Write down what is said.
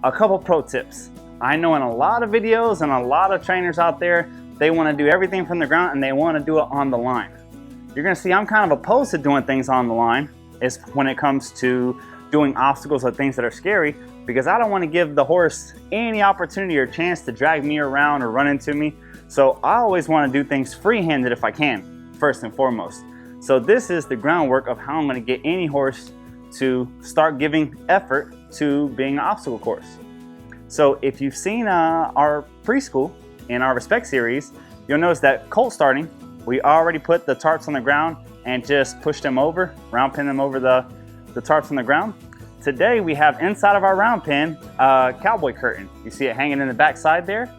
a couple pro tips. I know in a lot of videos and a lot of trainers out there, they want to do everything from the ground and they want to do it on the line. You're going to see I'm kind of opposed to doing things on the line is when it comes to doing obstacles or things that are scary, because I don't want to give the horse any opportunity or chance to drag me around or run into me. So I always want to do things free-handed if I can, first and foremost. So this is the groundwork of how I'm going to get any horse to start giving effort to being an obstacle course. So if you've seen our preschool in our Respect series, you'll notice that colt starting, we already put the tarps on the ground and just pushed them over, round pin them over the tarps on the ground. Today we have inside of our round pin a cowboy curtain. You see it hanging in the back side there.